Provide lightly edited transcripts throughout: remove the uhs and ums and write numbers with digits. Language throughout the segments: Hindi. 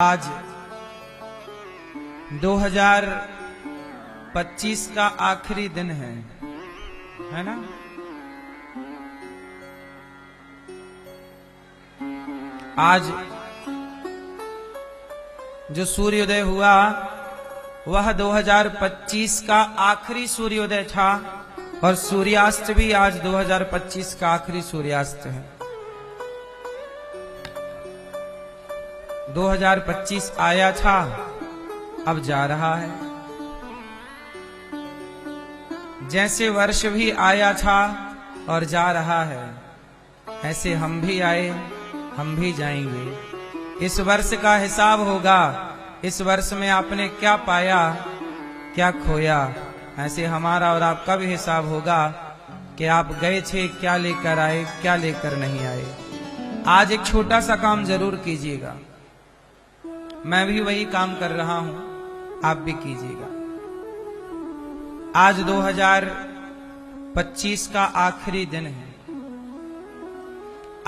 आज 2025 का आखिरी दिन है ना। आज जो सूर्योदय हुआ वह 2025 का आखिरी सूर्योदय था और सूर्यास्त भी आज 2025 का आखिरी सूर्यास्त है। 2025 आया था, अब जा रहा है। जैसे वर्ष भी आया था और जा रहा है, ऐसे हम भी आए, हम भी जाएंगे। इस वर्ष का हिसाब होगा, इस वर्ष में आपने क्या पाया, क्या खोया। ऐसे हमारा और आपका भी हिसाब होगा कि आप गए थे, क्या लेकर आए, क्या लेकर नहीं आए। आज एक छोटा सा काम जरूर कीजिएगा। मैं भी वही काम कर रहा हूं, आप भी कीजिएगा। आज 2025 का आखिरी दिन है।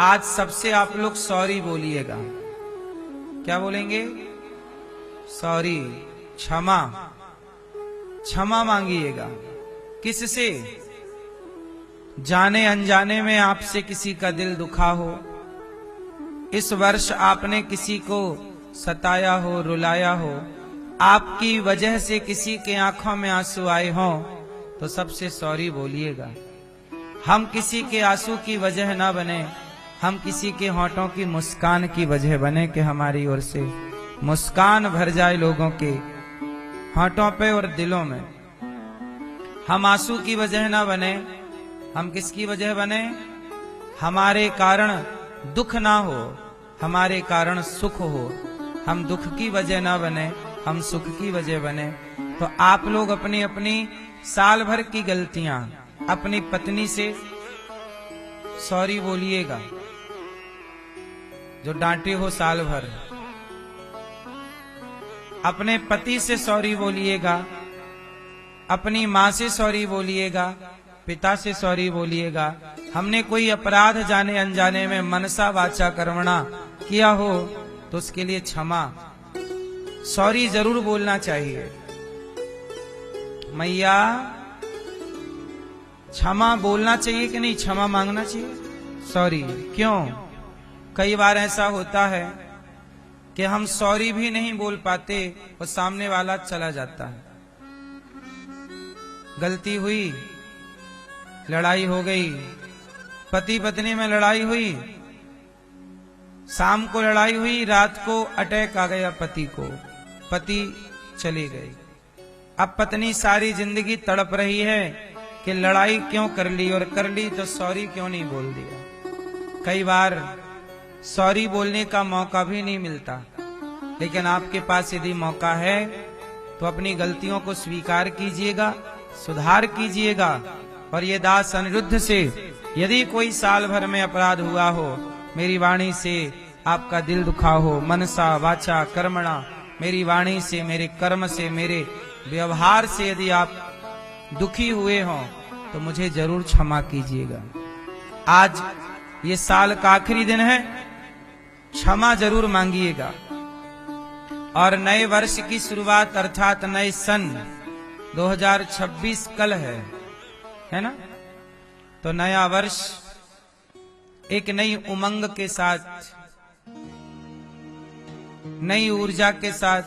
आज सबसे आप लोग सॉरी बोलिएगा। क्या बोलेंगे? सॉरी, क्षमा, क्षमा मांगिएगा। किससे? जाने अनजाने में आपसे किसी का दिल दुखा हो, इस वर्ष आपने किसी को सताया हो, रुलाया हो, आपकी वजह से किसी के आंखों में आंसू आए हों, तो सबसे सॉरी बोलिएगा। हम किसी के आंसू की वजह ना बने, हम किसी के होंठों की मुस्कान की वजह बने कि हमारी ओर से मुस्कान भर जाए लोगों के होंठों पे और दिलों में। हम आंसू की वजह ना बने, हम किसकी वजह बने? हमारे कारण दुख ना हो, हमारे कारण सुख हो। हम दुख की वजह ना बने, हम सुख की वजह बने। तो आप लोग अपनी अपनी साल भर की गलतियां अपनी पत्नी से सॉरी बोलिएगा। जो डांटे हो साल भर, अपने पति से सॉरी बोलिएगा, अपनी माँ से सॉरी बोलिएगा, पिता से सॉरी बोलिएगा। हमने कोई अपराध जाने अनजाने में मनसा वाचा कर्मणा किया हो तो उसके लिए क्षमा, सॉरी जरूर बोलना चाहिए। मैया, क्षमा बोलना चाहिए कि नहीं? क्षमा मांगना चाहिए, सॉरी। क्यों? कई बार ऐसा होता है कि हम सॉरी भी नहीं बोल पाते और सामने वाला चला जाता है। गलती हुई, लड़ाई हो गई, पति पत्नी में लड़ाई हुई, शाम को लड़ाई हुई, रात को अटैक आ गया पति को, पति चली गई। अब पत्नी सारी जिंदगी तड़प रही है कि लड़ाई क्यों कर ली, और कर ली तो सॉरी क्यों नहीं बोल दिया। कई बार सॉरी बोलने का मौका भी नहीं मिलता, लेकिन आपके पास यदि मौका है तो अपनी गलतियों को स्वीकार कीजिएगा, सुधार कीजिएगा। और ये दास अनिरुद्ध से यदि कोई साल भर में अपराध हुआ हो, मेरी वाणी से आपका दिल दुखा हो, मनसा वाचा कर्मणा, मेरी वाणी से, मेरे कर्म से, मेरे व्यवहार से यदि आप दुखी हुए हों तो मुझे जरूर क्षमा कीजिएगा। आज ये साल का आखिरी दिन है, क्षमा जरूर मांगिएगा। और नए वर्ष की शुरुआत अर्थात नए सन 2026 कल है ना। तो नया वर्ष एक नई उमंग के साथ, नई ऊर्जा के साथ,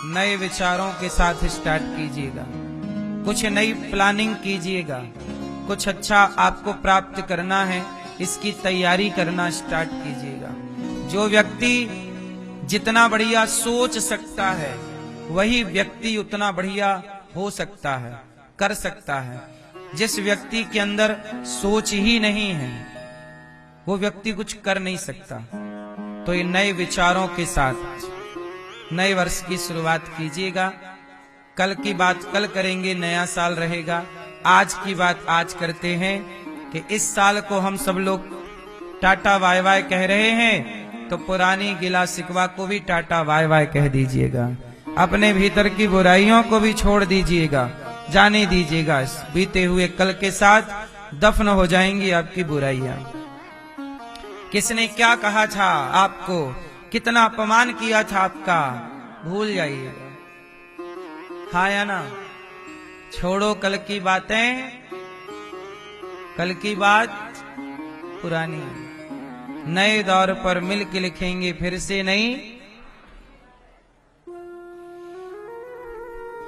नए विचारों के साथ स्टार्ट कीजिएगा। कुछ नई प्लानिंग कीजिएगा। कुछ अच्छा आपको प्राप्त करना है, इसकी तैयारी करना स्टार्ट कीजिएगा। जो व्यक्ति जितना बढ़िया सोच सकता है, वही व्यक्ति उतना बढ़िया हो सकता है, कर सकता है। जिस व्यक्ति के अंदर सोच ही नहीं है, वो व्यक्ति कुछ कर नहीं सकता। तो ये नए विचारों के साथ नए वर्ष की शुरुआत कीजिएगा। कल की बात कल करेंगे, नया साल रहेगा। आज की बात आज करते हैं कि इस साल को हम सब लोग टाटा बाय बाय कह रहे हैं, तो पुरानी गिला शिकवा को भी टाटा बाय बाय कह दीजिएगा। अपने भीतर की बुराइयों को भी छोड़ दीजिएगा, जाने दीजिएगा। बीते हुए कल के साथ दफन हो जाएंगी आपकी बुराइयां। किसने क्या कहा था आपको कितना अपमान किया था आपका, भूल जाइएगा। हाँ या ना? छोड़ो कल की बातें, कल की बात पुरानी, नए दौर पर मिलके लिखेंगे फिर से नई